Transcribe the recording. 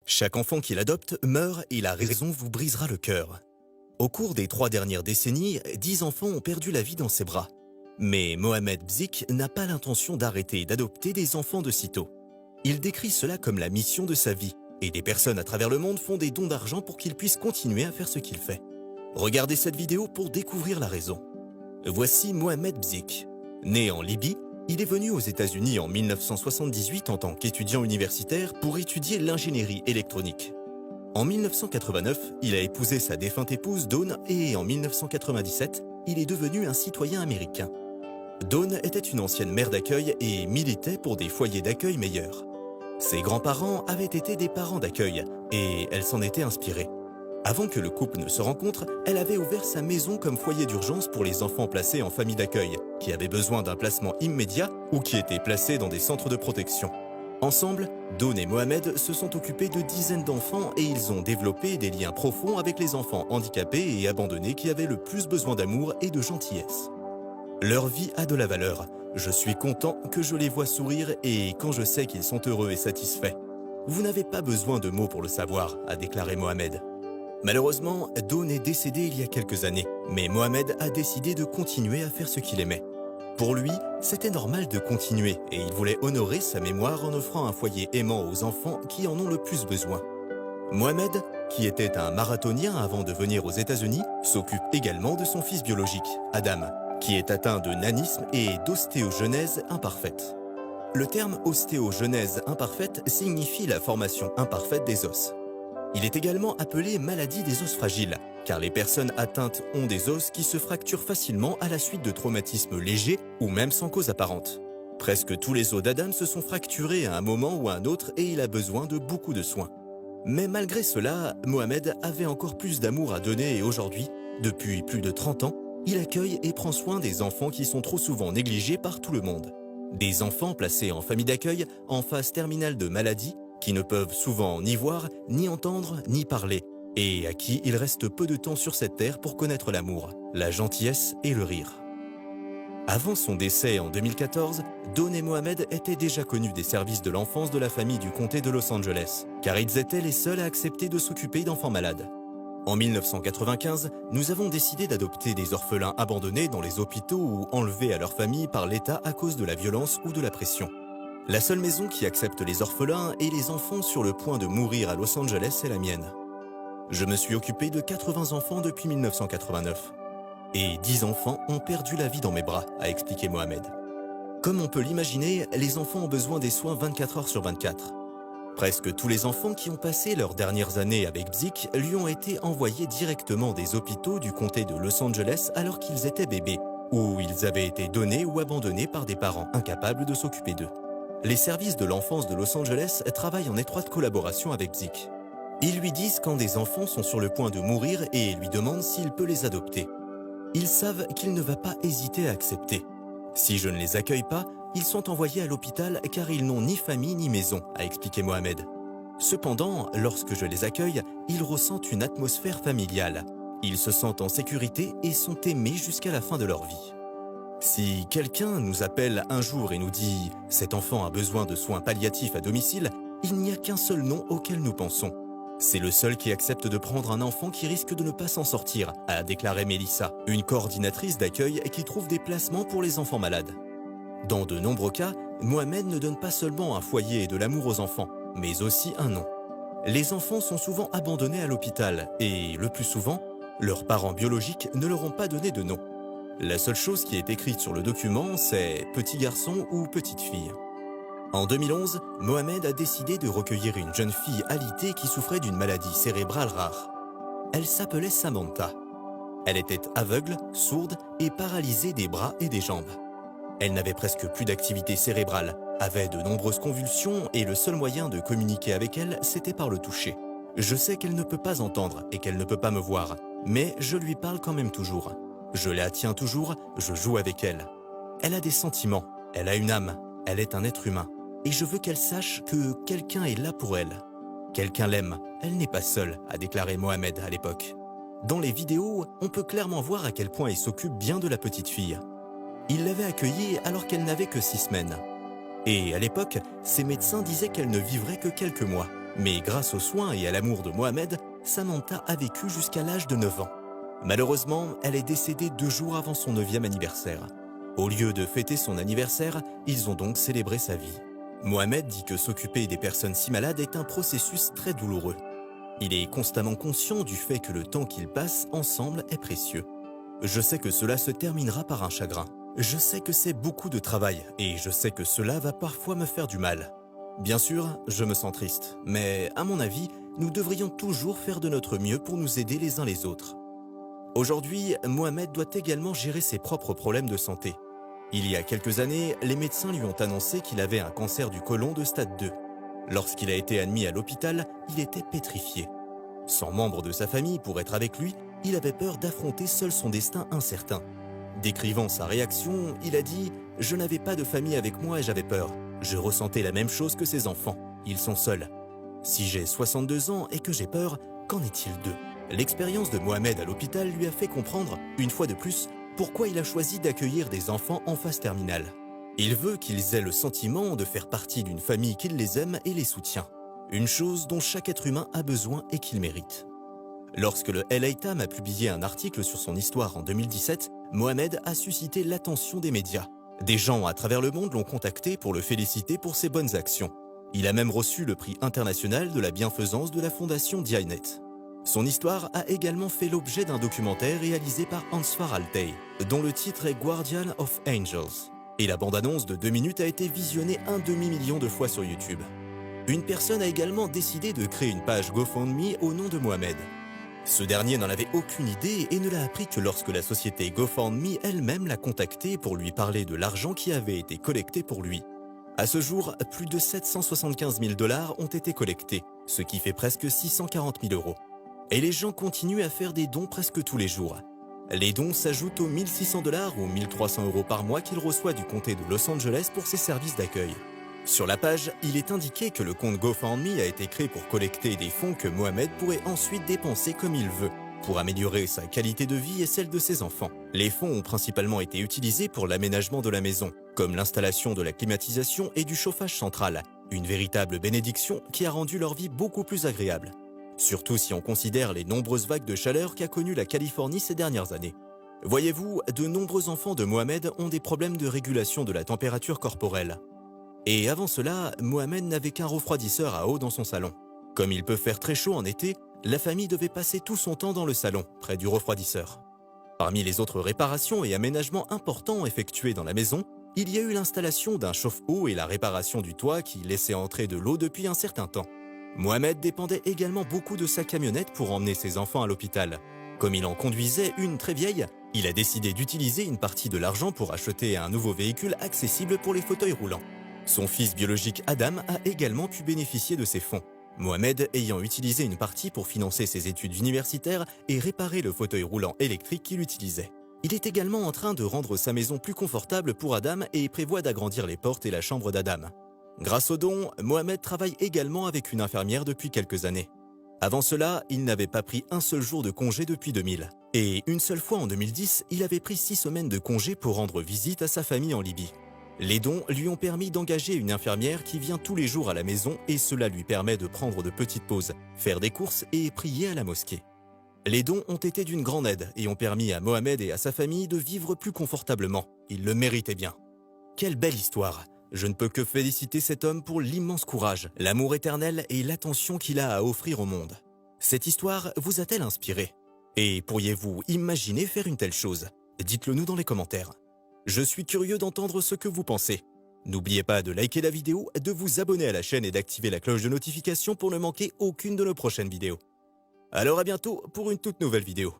Chaque enfant qu'il adopte meurt et la raison vous brisera le cœur. Au cours des 3 dernières décennies, 10 enfants ont perdu la vie dans ses bras. Mais Mohamed Bzik n'a pas l'intention d'arrêter d'adopter des enfants de sitôt. Il décrit cela comme la mission de sa vie, et des personnes à travers le monde font des dons d'argent pour qu'il puisse continuer à faire ce qu'il fait. Regardez cette vidéo pour découvrir la raison. Voici Mohamed Bzik. Né en Libye, il est venu aux États-Unis en 1978 en tant qu'étudiant universitaire pour étudier l'ingénierie électronique. En 1989, il a épousé sa défunte épouse Dawn et en 1997, il est devenu un citoyen américain. Dawn était une ancienne mère d'accueil et militait pour des foyers d'accueil meilleurs. Ses grands-parents avaient été des parents d'accueil et elle s'en était inspirée. Avant que le couple ne se rencontre, elle avait ouvert sa maison comme foyer d'urgence pour les enfants placés en famille d'accueil, qui avaient besoin d'un placement immédiat ou qui étaient placés dans des centres de protection. Ensemble, Dawn et Mohamed se sont occupés de dizaines d'enfants et ils ont développé des liens profonds avec les enfants handicapés et abandonnés qui avaient le plus besoin d'amour et de gentillesse. Leur vie a de la valeur. Je suis content que je les vois sourire et quand je sais qu'ils sont heureux et satisfaits. Vous n'avez pas besoin de mots pour le savoir, a déclaré Mohamed. Malheureusement, Dawn est décédé il y a quelques années, mais Mohamed a décidé de continuer à faire ce qu'il aimait. Pour lui, c'était normal de continuer et il voulait honorer sa mémoire en offrant un foyer aimant aux enfants qui en ont le plus besoin. Mohamed, qui était un marathonien avant de venir aux États-Unis, s'occupe également de son fils biologique, Adam, qui est atteint de nanisme et d'ostéogenèse imparfaite. Le terme ostéogenèse imparfaite signifie la formation imparfaite des os. Il est également appelé maladie des os fragiles, car les personnes atteintes ont des os qui se fracturent facilement à la suite de traumatismes légers ou même sans cause apparente. Presque tous les os d'Adam se sont fracturés à un moment ou à un autre et il a besoin de beaucoup de soins. Mais malgré cela, Mohamed avait encore plus d'amour à donner et aujourd'hui, depuis plus de 30 ans, il accueille et prend soin des enfants qui sont trop souvent négligés par tout le monde. Des enfants placés en famille d'accueil, en phase terminale de maladie, qui ne peuvent souvent ni voir, ni entendre, ni parler, et à qui il reste peu de temps sur cette terre pour connaître l'amour, la gentillesse et le rire. Avant son décès en 2014, Dawn et Mohamed étaient déjà connus des services de l'enfance de la famille du comté de Los Angeles, car ils étaient les seuls à accepter de s'occuper d'enfants malades. En 1995, nous avons décidé d'adopter des orphelins abandonnés dans les hôpitaux ou enlevés à leur famille par l'État à cause de la violence ou de la pression. La seule maison qui accepte les orphelins et les enfants sur le point de mourir à Los Angeles est la mienne. Je me suis occupé de 80 enfants depuis 1989. Et 10 enfants ont perdu la vie dans mes bras, a expliqué Mohamed. Comme on peut l'imaginer, les enfants ont besoin des soins 24 heures sur 24. Presque tous les enfants qui ont passé leurs dernières années avec Bzik lui ont été envoyés directement des hôpitaux du comté de Los Angeles alors qu'ils étaient bébés, où ils avaient été donnés ou abandonnés par des parents incapables de s'occuper d'eux. Les services de l'enfance de Los Angeles travaillent en étroite collaboration avec Bzik. Ils lui disent quand des enfants sont sur le point de mourir et lui demandent s'il peut les adopter. Ils savent qu'il ne va pas hésiter à accepter. Si je ne les accueille pas, ils sont envoyés à l'hôpital car ils n'ont ni famille ni maison, a expliqué Mohamed. Cependant, lorsque je les accueille, ils ressentent une atmosphère familiale. Ils se sentent en sécurité et sont aimés jusqu'à la fin de leur vie. Si quelqu'un nous appelle un jour et nous dit « cet enfant a besoin de soins palliatifs à domicile », il n'y a qu'un seul nom auquel nous pensons. C'est le seul qui accepte de prendre un enfant qui risque de ne pas s'en sortir, a déclaré Mélissa, une coordinatrice d'accueil qui trouve des placements pour les enfants malades. Dans de nombreux cas, Mohamed ne donne pas seulement un foyer et de l'amour aux enfants, mais aussi un nom. Les enfants sont souvent abandonnés à l'hôpital et, le plus souvent, leurs parents biologiques ne leur ont pas donné de nom. La seule chose qui est écrite sur le document, c'est « petit garçon » ou « petite fille ». En 2011, Mohamed a décidé de recueillir une jeune fille alitée qui souffrait d'une maladie cérébrale rare. Elle s'appelait Samantha. Elle était aveugle, sourde et paralysée des bras et des jambes. Elle n'avait presque plus d'activité cérébrale, avait de nombreuses convulsions et le seul moyen de communiquer avec elle, c'était par le toucher. Je sais qu'elle ne peut pas entendre et qu'elle ne peut pas me voir, mais je lui parle quand même toujours. Je la tiens toujours, je joue avec elle. Elle a des sentiments, elle a une âme, elle est un être humain. Et je veux qu'elle sache que quelqu'un est là pour elle. Quelqu'un l'aime, elle n'est pas seule, a déclaré Mohamed à l'époque. Dans les vidéos, on peut clairement voir à quel point il s'occupe bien de la petite fille. Il l'avait accueillie alors qu'elle n'avait que 6 semaines. Et à l'époque, ses médecins disaient qu'elle ne vivrait que quelques mois. Mais grâce aux soins et à l'amour de Mohamed, Samantha a vécu jusqu'à l'âge de 9 ans. Malheureusement, elle est décédée 2 jours avant son 9e anniversaire. Au lieu de fêter son anniversaire, ils ont donc célébré sa vie. Mohamed dit que s'occuper des personnes si malades est un processus très douloureux. Il est constamment conscient du fait que le temps qu'ils passent ensemble est précieux. Je sais que cela se terminera par un chagrin. Je sais que c'est beaucoup de travail et je sais que cela va parfois me faire du mal. Bien sûr, je me sens triste, mais à mon avis, nous devrions toujours faire de notre mieux pour nous aider les uns les autres. Aujourd'hui, Mohamed doit également gérer ses propres problèmes de santé. Il y a quelques années, les médecins lui ont annoncé qu'il avait un cancer du côlon de stade 2. Lorsqu'il a été admis à l'hôpital, il était pétrifié. Sans membre de sa famille pour être avec lui, il avait peur d'affronter seul son destin incertain. Décrivant sa réaction, il a dit « Je n'avais pas de famille avec moi et j'avais peur. Je ressentais la même chose que ses enfants. Ils sont seuls. Si j'ai 62 ans et que j'ai peur, qu'en est-il d'eux ?» L'expérience de Mohamed à l'hôpital lui a fait comprendre, une fois de plus, pourquoi il a choisi d'accueillir des enfants en phase terminale. Il veut qu'ils aient le sentiment de faire partie d'une famille qui les aime et les soutient. Une chose dont chaque être humain a besoin et qu'il mérite. Lorsque le LA Times a publié un article sur son histoire en 2017, Mohamed a suscité l'attention des médias. Des gens à travers le monde l'ont contacté pour le féliciter pour ses bonnes actions. Il a même reçu le prix international de la bienfaisance de la fondation Diyanet. Son histoire a également fait l'objet d'un documentaire réalisé par Ansfar Altay, dont le titre est Guardian of Angels. Et la bande-annonce de 2 minutes a été visionnée 1,5 million de fois sur YouTube. Une personne a également décidé de créer une page GoFundMe au nom de Mohamed. Ce dernier n'en avait aucune idée et ne l'a appris que lorsque la société GoFundMe elle-même l'a contacté pour lui parler de l'argent qui avait été collecté pour lui. À ce jour, plus de 775 000 $ ont été collectés, ce qui fait presque 640 000 €. Et les gens continuent à faire des dons presque tous les jours. Les dons s'ajoutent aux 1 600 $ ou 1 300 € par mois qu'il reçoit du comté de Los Angeles pour ses services d'accueil. Sur la page, il est indiqué que le compte GoFundMe a été créé pour collecter des fonds que Mohamed pourrait ensuite dépenser comme il veut, pour améliorer sa qualité de vie et celle de ses enfants. Les fonds ont principalement été utilisés pour l'aménagement de la maison, comme l'installation de la climatisation et du chauffage central, une véritable bénédiction qui a rendu leur vie beaucoup plus agréable. Surtout si on considère les nombreuses vagues de chaleur qu'a connues la Californie ces dernières années. Voyez-vous, de nombreux enfants de Mohamed ont des problèmes de régulation de la température corporelle. Et avant cela, Mohamed n'avait qu'un refroidisseur à eau dans son salon. Comme il peut faire très chaud en été, la famille devait passer tout son temps dans le salon, près du refroidisseur. Parmi les autres réparations et aménagements importants effectués dans la maison, il y a eu l'installation d'un chauffe-eau et la réparation du toit qui laissait entrer de l'eau depuis un certain temps. Mohamed dépendait également beaucoup de sa camionnette pour emmener ses enfants à l'hôpital. Comme il en conduisait une très vieille, il a décidé d'utiliser une partie de l'argent pour acheter un nouveau véhicule accessible pour les fauteuils roulants. Son fils biologique Adam a également pu bénéficier de ces fonds. Mohamed ayant utilisé une partie pour financer ses études universitaires et réparer le fauteuil roulant électrique qu'il utilisait. Il est également en train de rendre sa maison plus confortable pour Adam et prévoit d'agrandir les portes et la chambre d'Adam. Grâce aux dons, Mohamed travaille également avec une infirmière depuis quelques années. Avant cela, il n'avait pas pris un seul jour de congé depuis 2000. Et une seule fois en 2010, il avait pris 6 semaines de congé pour rendre visite à sa famille en Libye. Les dons lui ont permis d'engager une infirmière qui vient tous les jours à la maison et cela lui permet de prendre de petites pauses, faire des courses et prier à la mosquée. Les dons ont été d'une grande aide et ont permis à Mohamed et à sa famille de vivre plus confortablement. Il le méritait bien. Quelle belle histoire! Je ne peux que féliciter cet homme pour l'immense courage, l'amour éternel et l'attention qu'il a à offrir au monde. Cette histoire vous a-t-elle inspiré? Et pourriez-vous imaginer faire une telle chose? Dites-le nous dans les commentaires. Je suis curieux d'entendre ce que vous pensez. N'oubliez pas de liker la vidéo, de vous abonner à la chaîne et d'activer la cloche de notification pour ne manquer aucune de nos prochaines vidéos. Alors à bientôt pour une toute nouvelle vidéo.